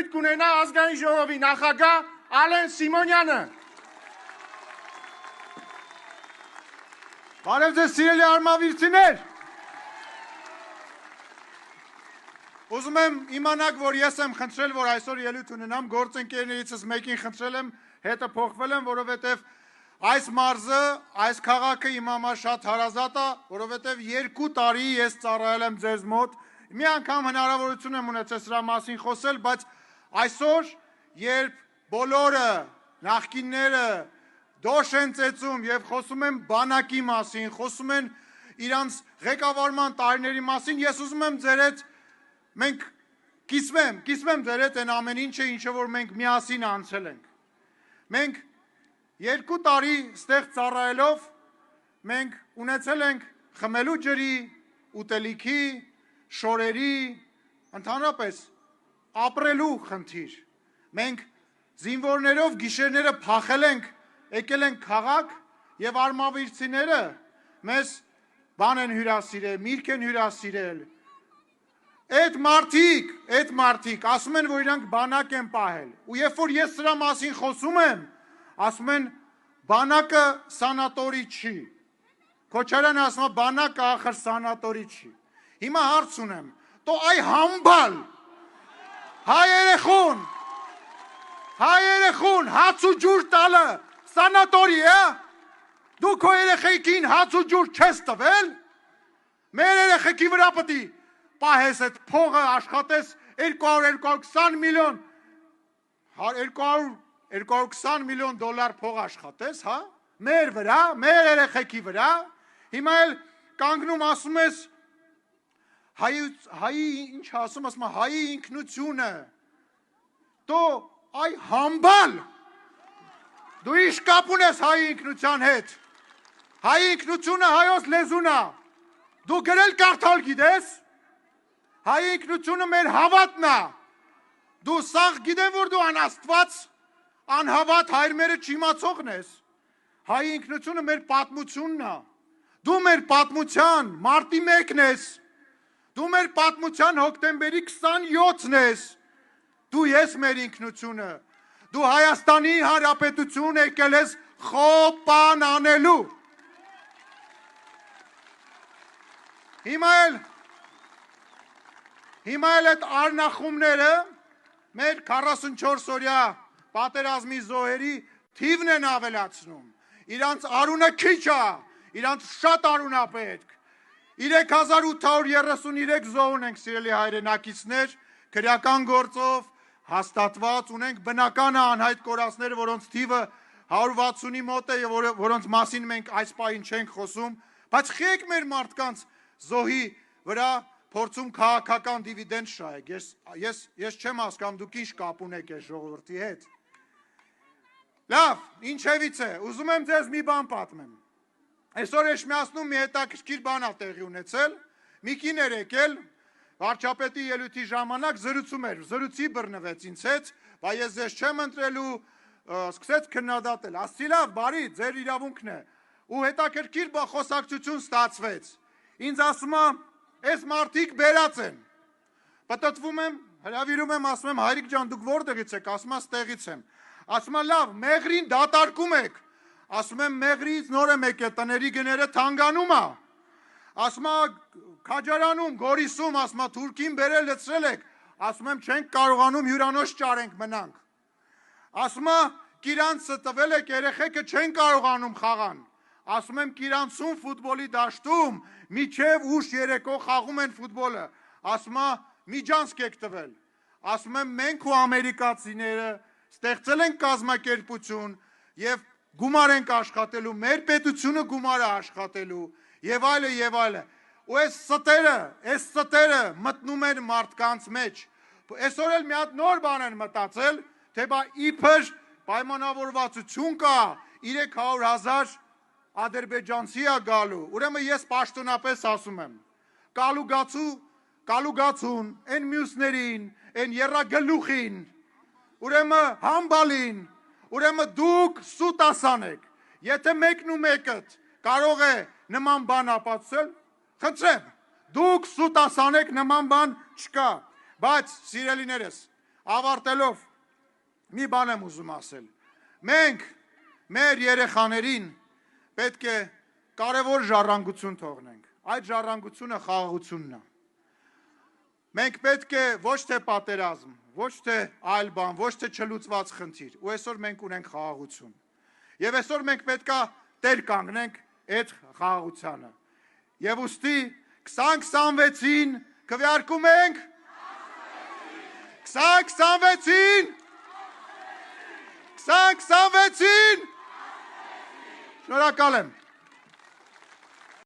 ելույթ կունենա ազգային ժողովի նախագահ Ալեն Սիմոնյանը։ Բարև ձեզ սիրելի արմավիրցիներ։ Ուզում եմ իմանաք, որ ես եմ խնդրել, որ այսօր ելույթ ունենամ, գործընկերներիցս մեկին խնդրել եմ, հետը փոխվել եմ, որովհետև այս մարզը, այս քաղաքը իմ համար շատ հարազատ է, որովհետև 2 տարի ես ծառայել եմ ձեզ մոտ, մի անգամ հնարավորություն եմ ունեցել սրա մասին խոսել, բայց այսօր, երբ բոլորը, նախկինները դոշ են ծեծում եւ խոսում են բանակի մասին, խոսում են իրանց ղեկավարման տարիների մասին, ես ուզում եմ ձեր հետ մենք կիսվեմ ձեր հետ այն ամեն ինչը, ինչը որ մենք միասին անցել ենք։ Մենք 2 տարի ստեղ ծառայելով մենք ունեցել ենք խմելու ջրի, ուտելիքի, շորերի, ընդհանրապես ապրելու խնդիր։ Մենք զինվորներով գիշերները փախել ենք, եկել ենք քաղաք եւ արմավիրցիները մեզ բան են հյուրասիրել, միրգ են հյուրասիրել։ Այդ մարդիկ ասում են, որ իրանք բանակ են պահել։ Ու երբ որ ես սրա մասին խոսում եմ, ասում են բանակը սանատորի չի։ Քոչարյանը ասում է բանակը ախր սանատորի չի։ Հիմա հարց ունեմ, տո այ համբալ հայ երեխուն հաց ու ջուր տալը սանատորի է։ Դու քո երեխեքին հաց ու ջուր չես տվել։ Մեր երեխեքի վրա պետք է պահես այդ փողը աշխատես 220 միլիոն 220 միլիոն դոլար փող աշխատես, հա? Մեր վրա, մեր երեխեքի վրա։ Հիմա էլ կանգնում ասում ես հայի ինչ ասում ասում հայի ինքնությունը։ Դու այ համբալ դու ինչ կապ ունես հայի ինքնության հետ։ Հայի ինքնությունը հայոց լեզուն է։ Դու գրել կարդալ գիտես։ Հայի ինքնությունը մեր հավատն է։ Դու սաղ գիտեմ, որ դու անաստված, անհավատ հայրմերը չիմացողն ես։ Հայի ինքնությունը մեր պատմությունն է։ Դու մեր պատմության մարտի 1-ն ես։ Դու մեր պատմության հոկտեմբերի 27-ն ես։ Դու ես մեր ինքնությունը։ Դու Հայաստանի Հանրապետություն եկել ես խոպան անելու։ Հիմա էլ այդ արնախումները մեր 44 օրյա պատերազմի զոհերի թիվն են ավելացնում։ Իրանց արունը քիչ է, իրանց շատ արուն է պետք։ 3833 զոհ ունենք սիրելի հայրենակիցներ, քրեական գործով հաստատված ունենք բնական անհայտ կորածները, որոնց թիվը 160-ի մոտ է եւ որոնց մասին մենք այս պահին չենք խոսում, բայց խեք մեր մարդկանց զոհի վրա փորձում քաղաքական դիվիդենդ շահեք։ Ես չեմ հասկանում դուք ինչ կապ ունեք այս ժողովրդի հետ։ Լավ, ինչևից է, ուզում եմ ձեզ մի բան պատմեմ։ Այսօր Էջմիածնում մի հետաքրքիր բան ա տեղի ունեցել, մի կին էր եկել, վարչապետի ելույթի ժամանակ զրույցի բռնվեց ինձ հետ, բայց ես ձեզ չեմ ընտրելու, սկսեց քննադատել, ասացի լավ, բարի, ձեր իրավունքն է, ու հետաքրքիր խոսակցություն ստացվեց։ Ինձ ասում է, այս մարդիկ բերած են։ Պտտվում եմ, հրավիրում եմ, ասում եմ, հայրիկ ջան, դուք որտեղից եք, ասում եմ, ստեղից եմ։ Ասում եմ, լավ, մեղրին դատարկում եք։ Ասում եմ, մեղրից նոր եմ եկել, տների գները թանգանում է։ Ասում եմ, Քաջարանում, Գորիսում, ասում եմ, Թուրքին բերել լցրել եք։ Ասում եմ, չենք կարողանում հյուրանոց ճարենք մնանք։ Ասում եմ, Կիրանցը տվել եք, երեխեքը չեն կարողանում խաղան։ Ասում եմ, Կիրանցում ֆուտբոլի դաշտում միջև ուշ երեկո խաղում են ֆուտբոլը։ Ասում եմ, միջանցք եք տվել։ Ասում եմ, մենք ու ամերիկացիները ստեղծել ենք կազմակերպություն եւ գումար ենք աշխատելու, մեր պետությունը գումար է աշխատելու եւ այլը եւ այլը։ Ու այս ստերը մտնում են մարդկանց մեջ։ Այսօր էլ մի հատ նոր բան են մտածել, թե բա իբր պայմանավորվածություն կա 300,000 ադրբեջանցի է գալու։ Ուրեմն ես պաշտոնապես ասում եմ, կալուգացուն, այն մյուսներին, այն եռագլուխին, ուրեմն համբալին, ուրեմն դուք սուտ ասանեք։ Եթե մեկն ու մեկըդ կարող է նման բան ապացուցել, խնդրեմ, դուք սուտ ասանեք նման բան չկա։ Բայց սիրելիներս, ավարտելով մի բան եմ ուզում ասել։ Մենք մեր երեխաներին պետք է կարևոր ժառանգություն թողնենք։ Այդ ժառանգությունը խաղաղությունն է։ Մենք պետք է ոչ թե պատերազմ, ոչ թե այլ բան, ոչ թե չլուծված խնդիր, ու այսօր մենք ունենք խաղաղություն։ Եվ այսօր մենք պետք է տեր կանգնենք այդ խաղաղությանը։ Եվ ուստի 2026-ին քվեարկում ենք 2026-ին 2026-ին Շնորհակալ եմ։